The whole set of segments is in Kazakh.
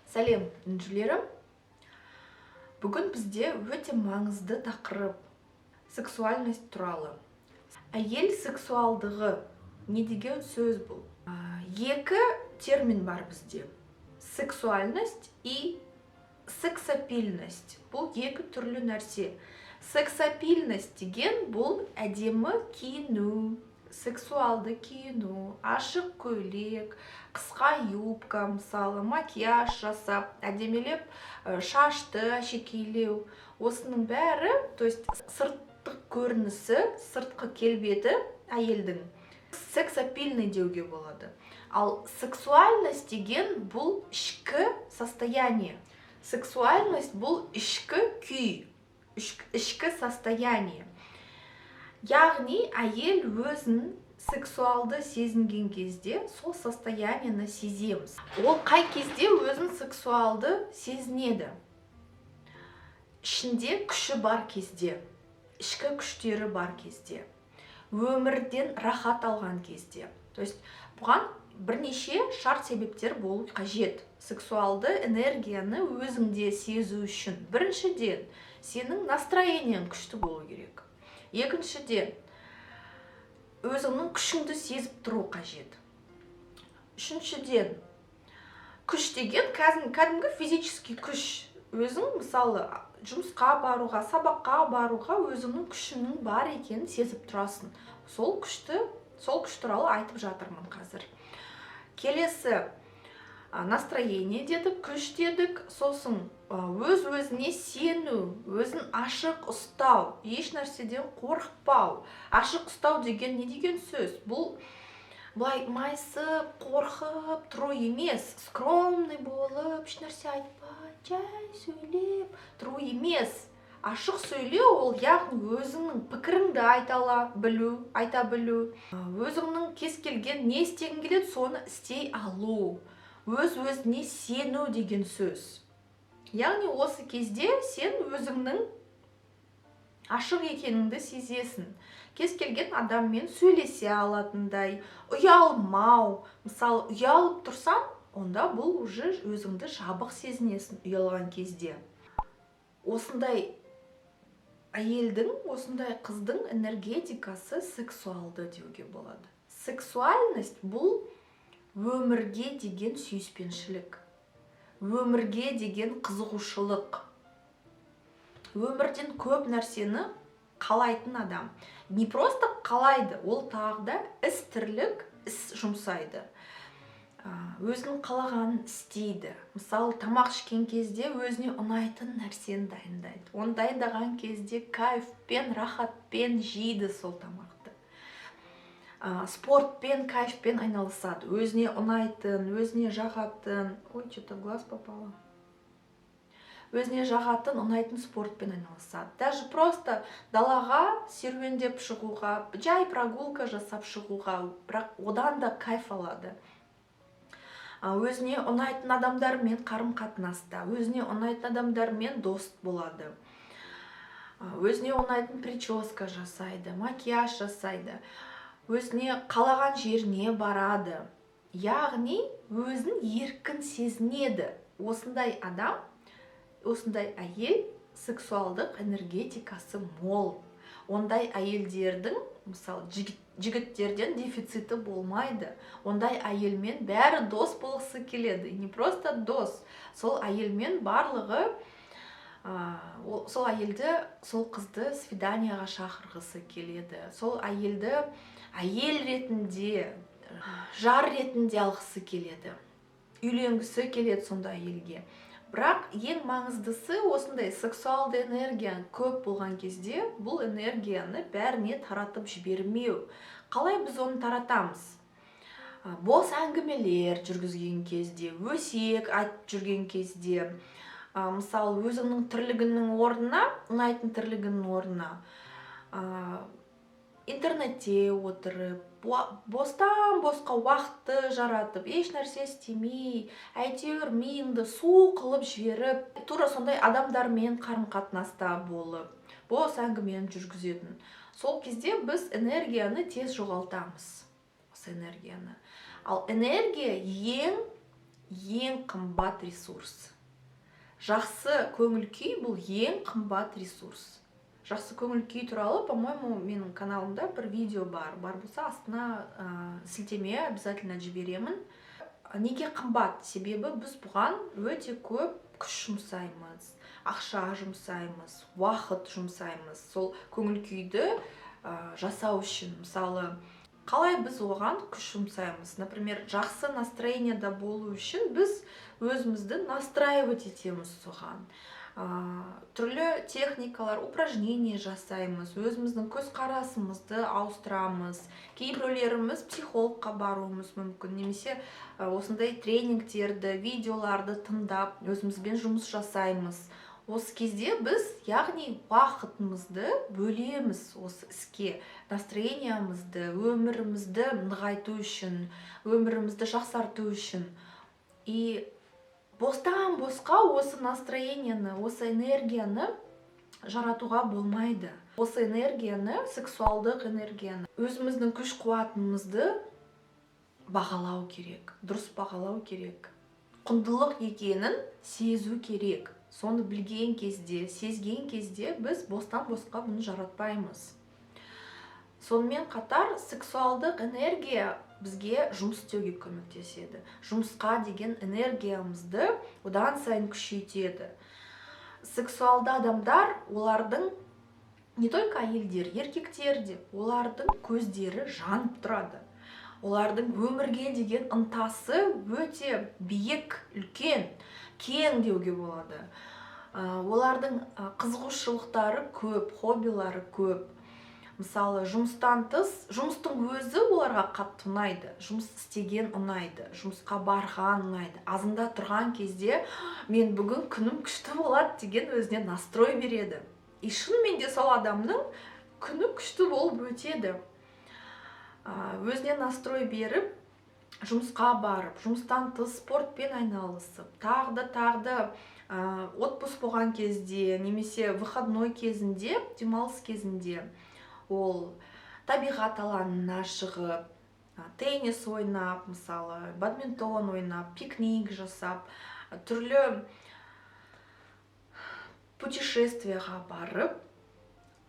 Сәлем, інжілерім. Бүгін бізде өте маңызды тақырып сексуальность туралы. Әйел сексуалдығы не деген сөз бұл? Екі термин бар бізде. Сексуальность и сексапильность. Бұл екі түрлі нәрсе. Сексапильность деген бұл әдемі киіну, сексуалды киіну, ашық көйлек, қысқа юбка, мысалы, макияж жасап, әдемелеп шашты әшекейлеу. Осының бәрі, то есть сырттық көрінісі, сыртқы келбеті әйелдің сексапильный деуге болады. Ал сексуальность деген бұл ішкі состояние. Сексуальность бұл ішкі күй, ішкі состояние. Яғни әйел өзін сексуалды сезінген кезде сол состояниені сеземіз. Ол қай кезде өзін сексуалды сезінеді? Ішінде күші бар кезде, ішкі күштері бар кезде, өмірден рахат алған кезде. То есть бұған бірнеше шарт себептер болу қажет. Сексуалды энергияны өзіңде сезу үшін. Біріншіден, сенің настроениең күшті болу керек. Екіншіден, өзіңнің күшіңді сезіп тұру қажет. Үшіншіден, күш деген кәдімгі физический күш. Өзің, мысалы, жұмысқа баруға, сабаққа баруға өзіңнің күшінің бар екенін сезіп тұрасың. Сол күш туралы айтып жатырмын қазір. Келесі, настроение дедік, күш дедік, сосын өз-өзіне сену, өзін ашық ұстау, еш нәрседен қорықпау. Ашық ұстау деген не деген сөз? Бұл былай майысып, қорқып тұру емес, скромный болып, еш нәрсе айтпай, жай сөйлеп тұру емес. Ашық сөйлеу ол яғни өзіңнің пікіріңді айта білу, өзіңнің кез келген не істегің келеді, соны істей алу. Өз-өзіне сену деген сөз. Яғни осы кезде сен өзіңнің ашық екеніңді сезесің. Кез келген адаммен сөйлесе алатындай, ұялмау. Мысалы, ұялып тұрсаң, онда бұл уже өзіңді жабық сезінесің ұялған кезде. Осындай әйелдің, осындай қыздың энергетикасы сексуалды деуге болады. Сексуальность бұл өмірге деген сүйіспеншілік, өмірге деген қызығушылық, өмірден көп нәрсені қалайтын адам. Не просто қалайды, ол тағы да тірлік іс жұмсайды. Өзінің қалағанын істейді. Мысалы, тамақ ішкен кезде өзіне ұнайтын нәрсені дайындайды. Оны дайындаған кезде кайфпен, рахатпен жейді сол тамақты. Спортпен, кайфпен айналысады. Өзіне ұнайтын, өзіне жағатын, что-то глаз попало. Өзіне жағатын, ұнайтын спортпен айналысады. Даже просто далаға серуендеп шығуға, жай прогулка жасап шығуға, бірақ одан да кайф алады. Өзіне ұнайтын адамдармен қарым-қатынаста, өзіне ұнайтын адамдармен дос болады. Өзіне ұнайтын прическа жасайды, макияж жасайды. Өзіне қалаған жеріне барады. Яғни өзін еркін сезінеді. Осындай адам, осындай әйел сексуалдық энергетикасы мол. Ондай әйелдердің, мысалы, жігіттерден дефициті болмайды. Ондай әйелмен бәрі дос болғысы келеді. Не просто дос. Сол әйелмен барлығы, сол әйелді, сол қызды свиданияға шақырғысы келеді. Сол әйелді әйел ретінде, жар ретінде алғысы келеді. Үйленгісі келеді сонда әйелге. Бірақ ең маңыздысы осындай сексуалды энергия көп болған кезде бұл энергияны бәріне таратып жібермеу. Қалай біз оны таратамыз? Бос әңгімелер жүргізген кезде, өсек айтып жүрген кезде, мысалы, өзіңнің тірлігінің орнына, ұнайтын тірлігінің орнына, интернетте отырып, бостан босқа уақытты жаратып, еш нәрсе істемей, әйтеуір миыңды су қылып жіберіп, тура сондай адамдармен қарым-қатынаста болып, бос әңгімені жүргізетін. Сол кезде біз энергияны тез жоғалтамыз. Осы энергияны. Ал энергия ең ең қымбат ресурс. Жақсы көңіл күй бұл ең қымбат ресурс. Жақсы көңіл күй туралы, по-моему, менің каналымда бір видео бар болса астына сілтеме обязательно жіберемін. Неге қымбат? Себебі біз бұған өте көп күш жұмсаймыз, ақша жұмсаймыз, уақыт жұмсаймыз. Сол көңіл күйді жасау үшін, мысалы, қалай біз оған күш жұмсаймыз? Например, жақсы настроениеда болу үшін біз өзімізді настраивать етеміз соған. Түрлі техникалар, упражнение жасаймыз, өзіміздің көзқарасымызды ауыстырамыз. Кейбіреулеріміз психологқа баруымыз мүмкін, немесе осындай тренингтерді, видеоларды тыңдап, өзімізбен жұмыс жасаймыз. Осы кезде біз, яғни уақытымызды бөлеміз осы іске, настроениямызды, өмірімізді нығайту үшін, өмірімізді жақсарту үшін. И бостан босқа осы настроениені, осы энергияны жаратуға болмайды. Осы энергияны, сексуалдық энергияны, өзіміздің күш қуатымызды бағалау керек, дұрыс бағалау керек. Құндылық екенін сезу керек. Соны білген кезде, сезген кезде біз бостан босқа бұны жаратпаймыз. Сонымен қатар сексуалдық энергия бізге жұмыс істеуге көмектеседі. Жұмысқа деген энергиямызды одан сайын күшейтеді. Сексуалды адамдар, олардың не только әйелдер, еркектер де, олардың көздері жанып тұрады. Олардың өмірге деген ынтасы өте биік, үлкен, кең деуге болады. Олардың қызығушылықтары көп, хоббилары көп. Мысалы, жұмыстан тыс, жұмыстың өзі оларға қатты ұнайды, жұмыс істеген ұнайды, жұмысқа барған ұнайды. Азында тұрған кезде мен бүгін күнім күшті болады деген өзіне настрой береді. И шынымен де сол адамның күні күшті болып өтеді. Өзіне настрой беріп, жұмысқа барып, жұмыстан тыс спортпен айналысып, тағды отпуск болған кезде, немесе выходной кезінде, демалыс кезінде ол табиғат алаңына шығып, теннис ойнап, мысалы, бадминтон ойнап, пикник жасап, түрлі путешествияға барып,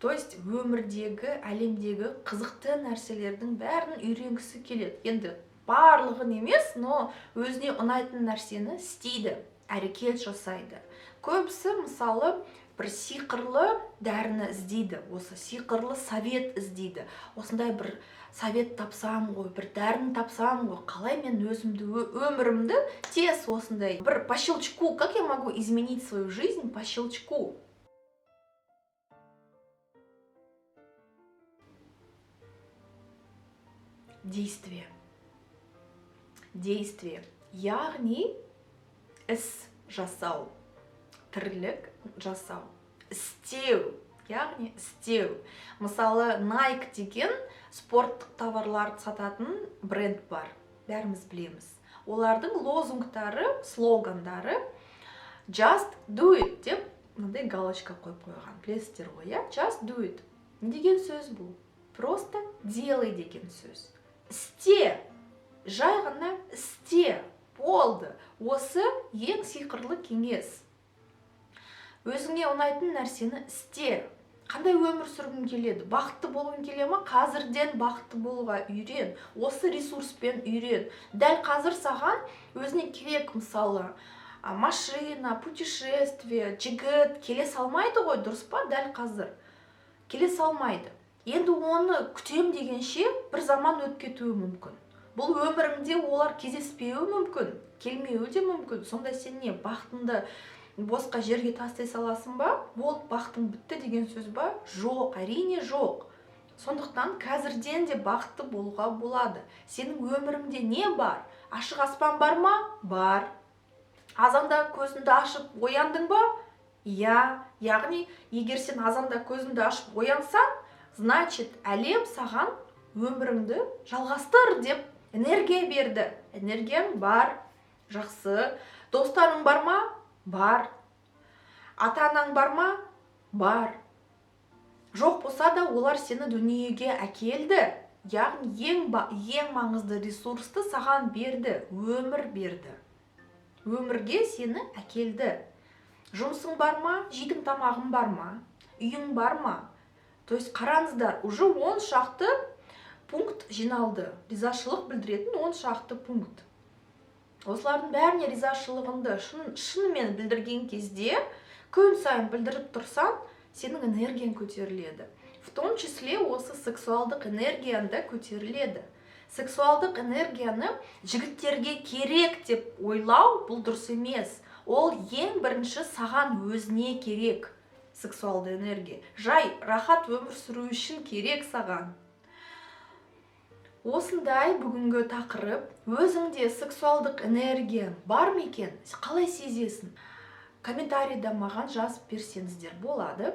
то есть өмірдегі, әлемдегі қызықты нәрселердің бәрін үйренгісі келеді. Енді барлығын емес, но өзіне ұнайтын нәрсені істейді, әрекет жасайды. Көбісі, мысалы, бір сиқырлы дәріні іздейді, осы сиқырлы совет іздейді. Осындай бір совет тапсам ғой, бір дәріні тапсам ғой, қалай мен өмірімді тез осындай бір по щелчку, как я могу изменить свою жизнь по щелчку? Действие. Действие. Яғни іс жасау. Тірлік жасау. Істеу. Яғни істеу. Мысалы, Nike деген спорттық товарларды сататын бренд бар. Бәріміз білеміз. Олардың лозунгтары, слогандары just do it деп мындай галочка қойып қойған. Білесіздер ғой, иә? Just do it. Не деген сөз бұл? Просто делай деген сөз. Істе. Жай ғана істе. Болды. Осы ең сиқырлы кеңес. Өзіңе ұнайтын нәрсені істе. Қандай өмір сүргің келеді? Бақытты болғың келе ма? Қазірден бақытты болуға үйрен. Осы ресурспен үйрен. Дәл қазір саған өзіне керек, мысалы, машина, путешествие, жігіт келе салмайды ғой, дұрыс па? Дәл қазір келе салмайды. Енді оны күтем дегенше бір заман өтіп кетуі мүмкін. Бұл өміріңде олар кездеспеуі мүмкін, келмеуі де мүмкін. Сонда сен не, бақытыңды босқа жерге тастай саласың ба? Болды, бақытың бітті деген сөз ба? Жоқ, әрине жоқ. Сондықтан қазірден де бақытты болуға болады. Сенің өміріңде не бар? Ашық аспан бар ма? Бар. Азанда көзіңді ашып ояндың ба? Иә. Яғни, егер сен азанда көзіңді ашып оянсаң, значит, әлем саған өміріңді жалғастыр деп энергия берді. Энергияң бар. Жақсы. Достарың бар ма? Бар. Ата-анаң бар ма? Бар. Жоқ болса да олар сені дүниеге әкелді. Яғни ең маңызды ресурсты саған берді, өмір берді. өмірге сені әкелді. Жұмысың бар ма, жейтін тамағың бар ма, үйің бар ма? То есть қараңыздар, уже 10 шақты пункт жиналды. Ризашылық білдіретін 10 шақты пункт. Осылардың бәріне ризашылығыңды шынымен білдірген кезде, күн сайын білдіріп тұрсан, сенің энергияң көтеріледі. В том числе осы сексуалдық энергияң да көтеріледі. Сексуалдық энергияны жігіттерге керек деп ойлау бұл дұрыс емес. Ол ең бірінші саған өзіне керек. Сексуалды энергия. Жай, рахат өмір сүру үшін керек саған. Осындай бүгінгі тақырып. Өзіңде сексуалдық энергия бар ма екен? Қалай сезесің? Комментарийда маған жазып берсеңіздер болады.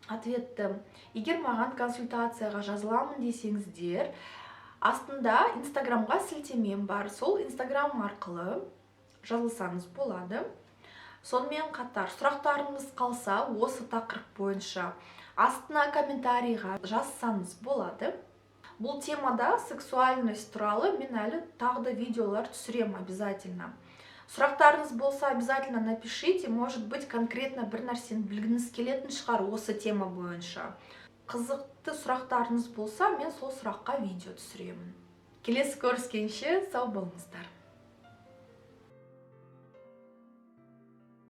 Ответті. Егер маған консультацияға жазыламын десеңіздер, астында инстаграмға сілтемем бар. Сол инстаграм арқылы жазылсаңыз болады. Сонымен қатар сұрақтарыңыз қалса, осы тақырып бойынша астына комментарийға жазсаңыз болады. Бұл темада сексуальность туралы мен әлі тағы да видеолар түсірем обязательно. Сұрақтарыңыз болса, обязательно напишите. Может быть, конкретно бір нәрсені білгіңіз келетін шығар осы тема бойынша. Қызықты сұрақтарыңыз болса, мен сол сұраққа видео түсіремін. Келесі көріскенше сау болыңыздар.